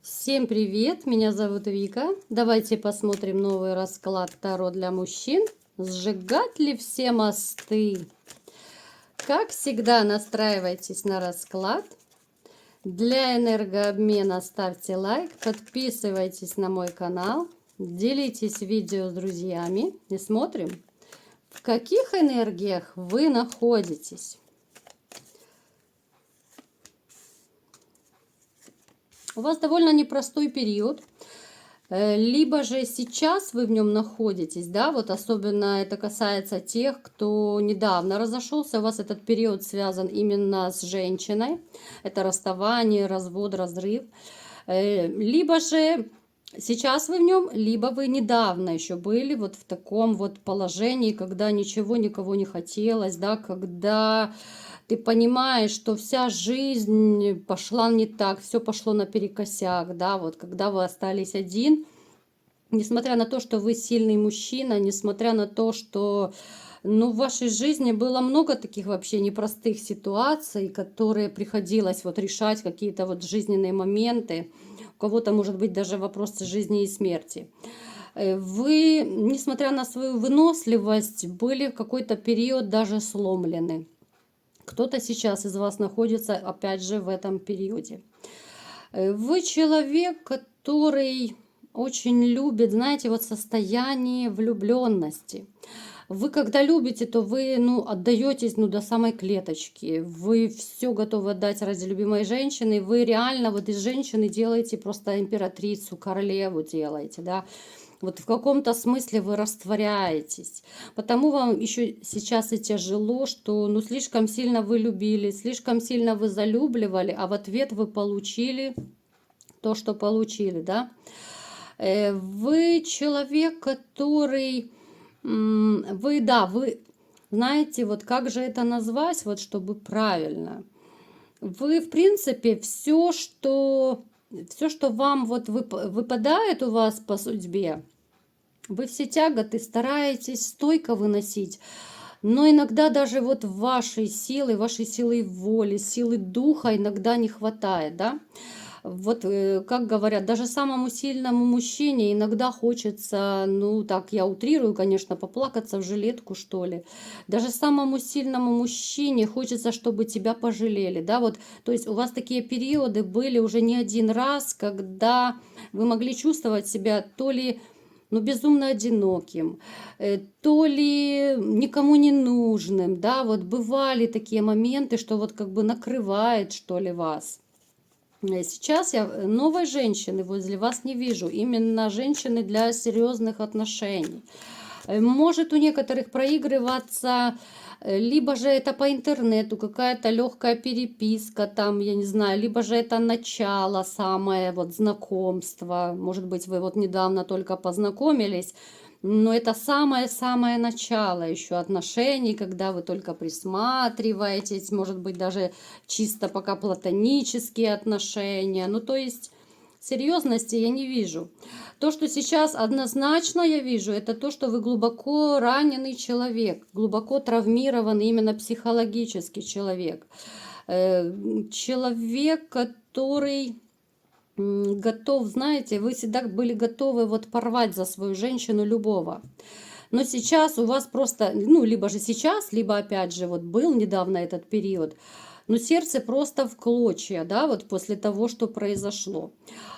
Всем привет, меня зовут Вика. Давайте посмотрим новый расклад Таро для мужчин. Сжигать ли все мосты? Как всегда, настраивайтесь на расклад. Для энергообмена ставьте лайк, подписывайтесь на мой канал, делитесь видео с друзьями и смотрим, в каких энергиях вы находитесь. У вас довольно непростой период, либо же сейчас вы в нем находитесь, да, вот особенно это касается тех, кто недавно разошелся, у вас этот период связан именно с женщиной, это расставание, развод, разрыв, либо же сейчас вы в нем, либо вы недавно еще были вот в таком вот положении, когда ничего никого не хотелось, да, когда ты понимаешь, что вся жизнь пошла не так, все пошло наперекосяк, да, вот когда вы остались один, несмотря на то, что вы сильный мужчина, несмотря на то, что в вашей жизни было много таких вообще непростых ситуаций, которые приходилось вот решать, какие-то вот жизненные моменты, у кого-то, может быть, даже вопросы жизни и смерти. Вы, несмотря на свою выносливость, были в какой-то период даже сломлены. Кто-то сейчас из вас находится, опять же, в этом периоде. Вы человек, который очень любит, знаете, вот состояние влюбленности. Вы когда любите, то вы, отдаетесь, до самой клеточки. Вы все готовы отдать ради любимой женщины. Вы реально вот из женщины делаете просто императрицу, королеву делаете, да. Вот в каком-то смысле вы растворяетесь. Потому вам еще сейчас и тяжело, что слишком сильно вы любили, слишком сильно вы залюбливали, а в ответ вы получили то, что получили, да. Вы человек, который... Вы знаете, вот как же это назвать, вот чтобы правильно. Вы, в принципе, все, что вам вот выпадает у вас по судьбе, вы все тяготы стараетесь стойко выносить, но иногда даже вот вашей силы воли, силы духа иногда не хватает, да. Вот, как говорят, даже самому сильному мужчине иногда хочется, так я утрирую, конечно, поплакаться в жилетку, что ли. Даже самому сильному мужчине хочется, чтобы тебя пожалели, да, вот. То есть у вас такие периоды были уже не один раз, когда вы могли чувствовать себя то ли безумно одиноким, то ли никому не нужным, да, вот бывали такие моменты, что вот как бы накрывает, что ли, вас. Сейчас я новой женщины возле вас не вижу, именно женщины для серьезных отношений. Может у некоторых проигрываться, либо же это по интернету какая-то легкая переписка там, я не знаю, либо же это начало самое вот знакомство. Может быть, вы вот недавно только познакомились, но это самое-самое начало еще отношений, когда вы только присматриваетесь, может быть, даже чисто пока платонические отношения. То есть серьезности я не вижу. То, что сейчас однозначно я вижу, это то, что вы глубоко раненый человек, глубоко травмированный именно психологический человек. Человек, который готов, знаете, вы всегда были готовы вот порвать за свою женщину любого. Но сейчас у вас просто, либо же сейчас, либо опять же вот был недавно этот период, но сердце просто в клочья, да, вот после того, что произошло.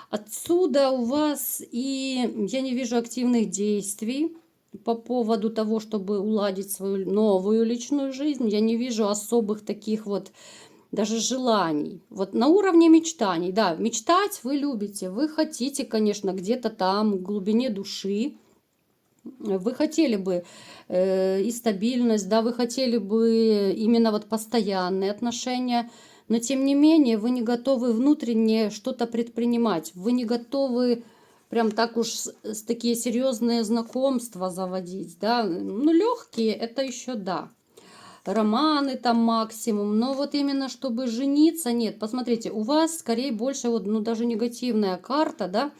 Отсюда у вас и я не вижу активных действий по поводу того, чтобы уладить свою новую личную жизнь. Я не вижу особых таких вот даже желаний. Вот на уровне мечтаний, да, мечтать вы любите, вы хотите, конечно, где-то там в глубине души, вы хотели бы и стабильность, да, вы хотели бы именно вот постоянные отношения, но тем не менее вы не готовы внутренне что-то предпринимать, вы не готовы прям так уж с такие серьезные знакомства заводить, да, легкие это еще да. Романы там максимум, но вот именно чтобы жениться, нет. Посмотрите, у вас скорее больше вот, даже негативная карта, да,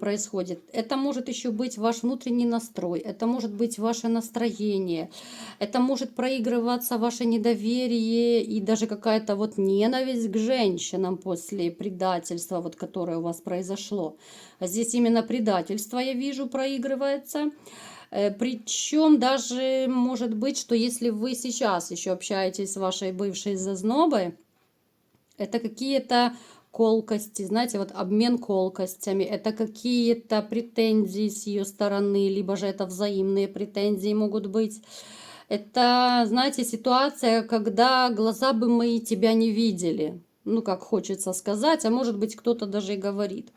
происходит. Это может еще быть ваш внутренний настрой, это может быть ваше настроение, это может проигрываться ваше недоверие и даже какая-то вот ненависть к женщинам после предательства, вот которое у вас произошло. А здесь именно предательство, я вижу, проигрывается. Причем даже может быть, что если вы сейчас еще общаетесь с вашей бывшей зазнобой, это какие-то колкости, знаете, вот обмен колкостями, это какие-то претензии с ее стороны, либо же это взаимные претензии могут быть. Это, знаете, ситуация, когда глаза бы мои тебя не видели. Ну, как хочется сказать, а может быть, кто-то даже и говорит.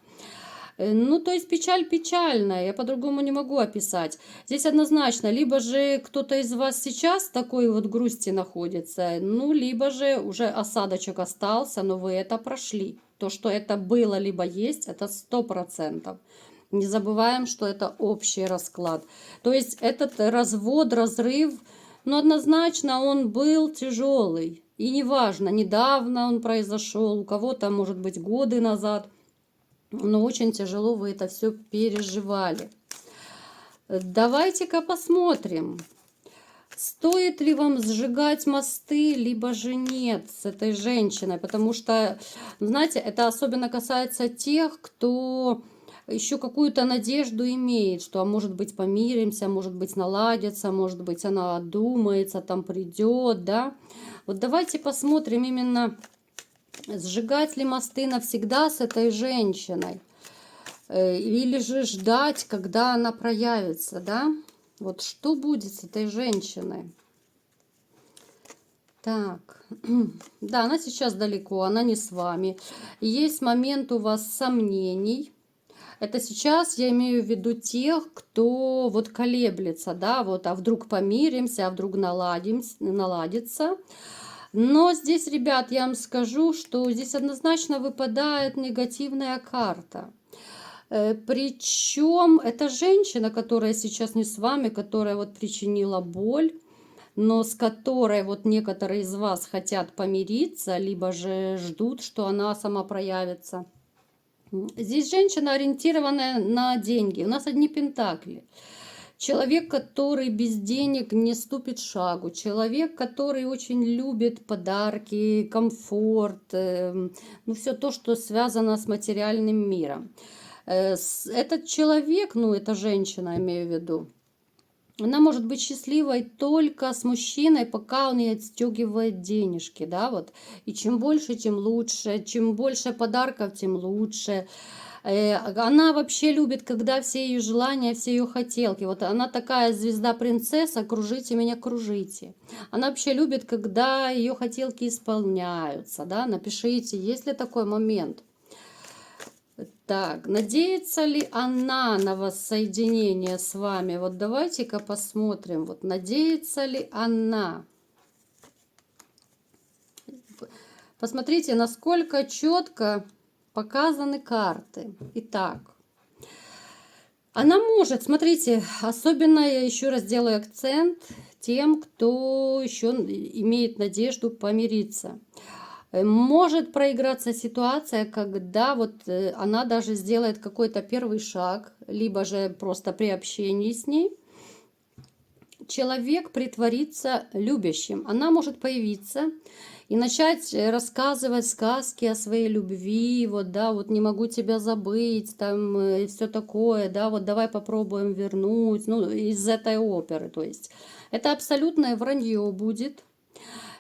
Ну, то есть печаль печальная, я по-другому не могу описать. Здесь однозначно, либо же кто-то из вас сейчас в такой вот грусти находится, ну, либо же уже осадочек остался, но вы это прошли. То, что это было, либо есть, это 100%. Не забываем, что это общий расклад. То есть этот развод, разрыв, ну, однозначно он был тяжелый. И неважно, недавно он произошел, у кого-то, может быть, годы назад. Но очень тяжело вы это все переживали. Давайте-ка посмотрим, стоит ли вам сжигать мосты, либо же нет с этой женщиной. Потому что, знаете, это особенно касается тех, кто еще какую-то надежду имеет, что, может быть, помиримся, может быть, наладится, может быть, она одумается, там придет, да. Вот давайте посмотрим именно, сжигать ли мосты навсегда с этой женщиной. Или же ждать, когда она проявится, да? Вот что будет с этой женщиной? Так, да, она сейчас далеко, она не с вами. Есть момент у вас сомнений. Это сейчас я имею в виду тех, кто вот колеблется, да, вот, а вдруг помиримся, а вдруг наладится. Но здесь, ребят, я вам скажу, что здесь однозначно выпадает негативная карта. Причем это женщина, которая сейчас не с вами, которая вот причинила боль, но с которой вот некоторые из вас хотят помириться, либо же ждут, что она сама проявится. Здесь женщина, ориентированная на деньги. У нас одни пентакли. Человек, который без денег не ступит шагу. Человек, который очень любит подарки, комфорт, ну все то, что связано с материальным миром. Этот человек, ну эта женщина, имею в виду, она может быть счастливой только с мужчиной, пока он ей отстегивает денежки, да, вот. И чем больше, тем лучше, чем больше подарков, тем лучше. Она вообще любит, когда все ее желания, все ее хотелки. Вот она такая звезда-принцесса, кружите меня, кружите. Она вообще любит, когда ее хотелки исполняются, да. Напишите, есть ли такой момент. Так, надеется ли она на воссоединение с вами? Вот давайте-ка посмотрим. Вот надеется ли она? Посмотрите, насколько четко показаны карты. Итак, она может, смотрите, особенно я еще раз делаю акцент тем, кто еще имеет надежду помириться. Может проиграться ситуация, когда вот она даже сделает какой-то первый шаг, либо же просто при общении с ней человек притворится любящим. Она может появиться и начать рассказывать сказки о своей любви, вот, да, вот не могу тебя забыть, там, и все такое, да, вот давай попробуем вернуть, ну, из этой оперы, то есть. Это абсолютное вранье будет.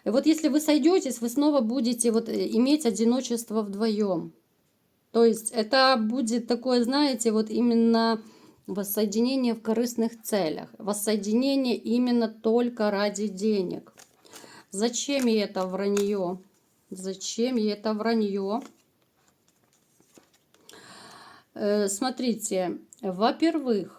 И вот если вы сойдетесь, вы снова будете вот иметь одиночество вдвоем. То есть это будет такое, знаете, вот именно воссоединение в корыстных целях. Воссоединение именно только ради денег. Зачем ей это вранье? Зачем ей это вранье? Смотрите, во-первых,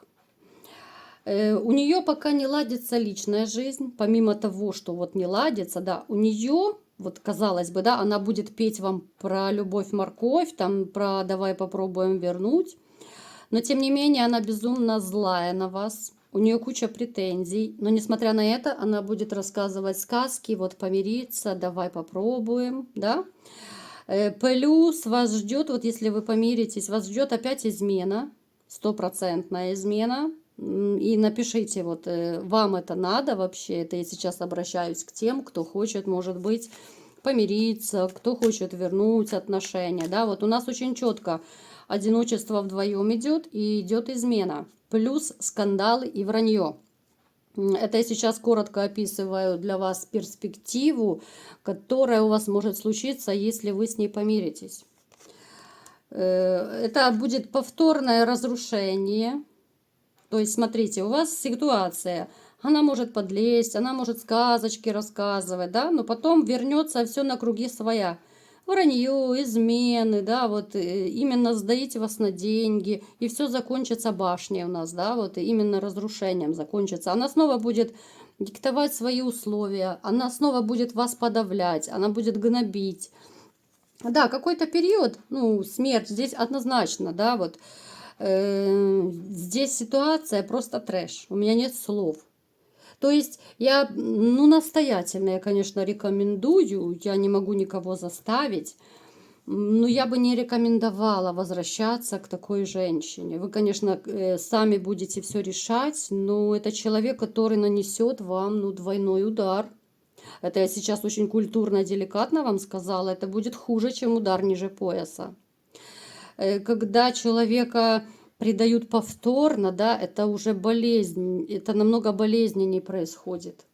у нее пока не ладится личная жизнь, помимо того, что вот не ладится, да, у нее, вот казалось бы, да, она будет петь вам про любовь-морковь, там про давай попробуем вернуть, но тем не менее она безумно злая на вас, у нее куча претензий, но несмотря на это она будет рассказывать сказки, вот помириться, давай попробуем, да. Плюс вас ждет, вот если вы помиритесь, вас ждет опять измена, стопроцентная измена. И напишите, вот вам это надо вообще, это я сейчас обращаюсь к тем, кто хочет, может быть, помириться, кто хочет вернуть отношения, да, вот у нас очень четко одиночество вдвоем идет и идет измена, плюс скандалы и вранье. Это я сейчас коротко описываю для вас перспективу, которая у вас может случиться, если вы с ней помиритесь. Это будет повторное разрушение. То есть, смотрите, у вас ситуация, она может подлезть, она может сказочки рассказывать, да, но потом вернется все на круги своя. Вранье, измены, да, вот именно сдаите вас на деньги, и все закончится башней у нас, да, вот именно разрушением закончится. Она снова будет диктовать свои условия, она снова будет вас подавлять, она будет гнобить. Да, какой-то период, ну, смерть здесь однозначно, да, вот. Здесь ситуация просто трэш. У меня нет слов. То есть я, ну, настоятельно, я, конечно, рекомендую, я не могу никого заставить, но я бы не рекомендовала возвращаться к такой женщине. Вы, конечно, сами будете все решать, но это человек, который нанесет вам, ну, двойной удар. Это я сейчас очень культурно, деликатно вам сказала, это будет хуже, чем удар ниже пояса. Когда человека предают повторно, да, это уже болезнь, это намного болезненнее происходит.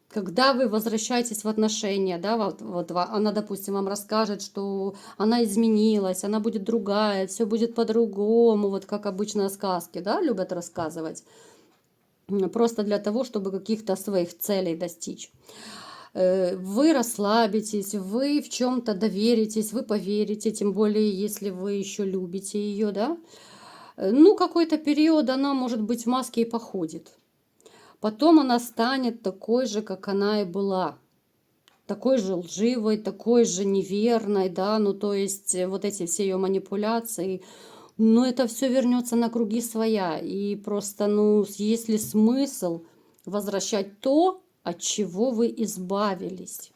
Когда вы возвращаетесь в отношения, да, вот она, допустим, вам расскажет, что она изменилась, она будет другая, все будет по-другому, вот как обычно сказки, да, любят рассказывать, просто для того, чтобы каких-то своих целей достичь. Вы расслабитесь, вы в чем-то доверитесь, вы поверите, тем более, если вы еще любите ее, да. Ну, какой-то период она, может быть, в маске и походит. Потом она станет такой же, как она и была. Такой же лживой, такой же неверной, да, ну, то есть вот эти все ее манипуляции, но это все вернется на круги своя. И просто, ну, есть ли смысл возвращать то, от чего вы избавились?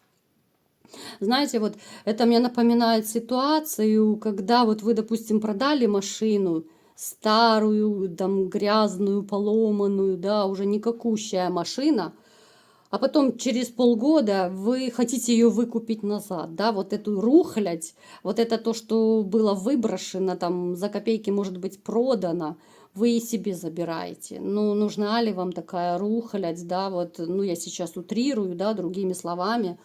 Знаете, вот это мне напоминает ситуацию, когда вот вы, допустим, продали машину, старую, там, грязную, поломанную, да, уже никакущая машина, а потом через полгода вы хотите ее выкупить назад, да, вот эту рухлядь, вот это то, что было выброшено, там, за копейки, может быть, продано, вы и себе забираете. Ну, нужна ли вам такая рухлядь, да, вот, ну, я сейчас утрирую, да, другими словами,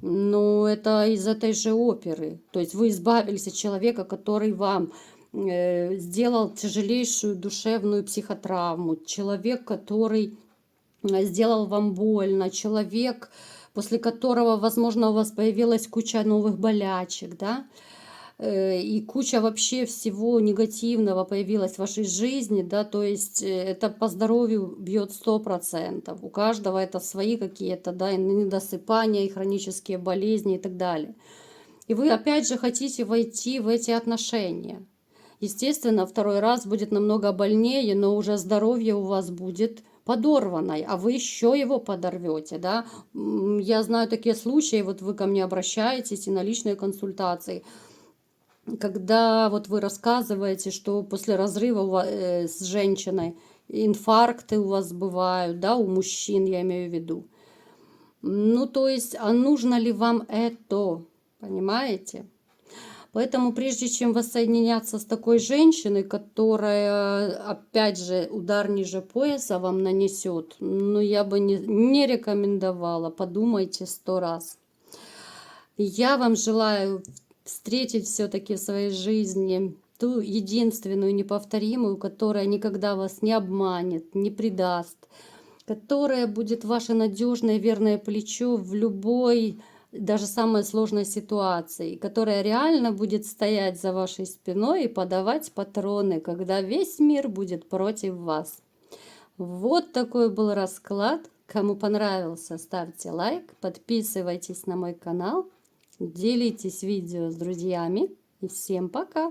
но это из этой же оперы. То есть вы избавились от человека, который вам сделал тяжелейшую душевную психотравму, человек, который сделал вам больно, человек, после которого, возможно, у вас появилась куча новых болячек, да, и куча вообще всего негативного появилась в вашей жизни, да, то есть это по здоровью бьет 100%. У каждого это свои какие-то, да, недосыпания, и хронические болезни и так далее. И вы опять же хотите войти в эти отношения. Естественно, второй раз будет намного больнее, но уже здоровье у вас будет подорванной, а вы еще его подорвете, да. Я знаю такие случаи, вот вы ко мне обращаетесь и на личные консультации, когда вот вы рассказываете, что после разрыва с женщиной инфаркты у вас бывают, да, у мужчин, я имею в виду. Ну, то есть, а нужно ли вам это, понимаете? Поэтому прежде чем воссоединяться с такой женщиной, которая, опять же, удар ниже пояса вам нанесет, ну, я бы не рекомендовала, подумайте 100 раз. Я вам желаю встретить все-таки в своей жизни ту единственную, неповторимую, которая никогда вас не обманет, не предаст, которая будет ваше надежное, верное плечо в любой, даже самой сложной ситуации, которая реально будет стоять за вашей спиной и подавать патроны, когда весь мир будет против вас. Вот такой был расклад. Кому понравился, ставьте лайк, подписывайтесь на мой канал, делитесь видео с друзьями и всем пока!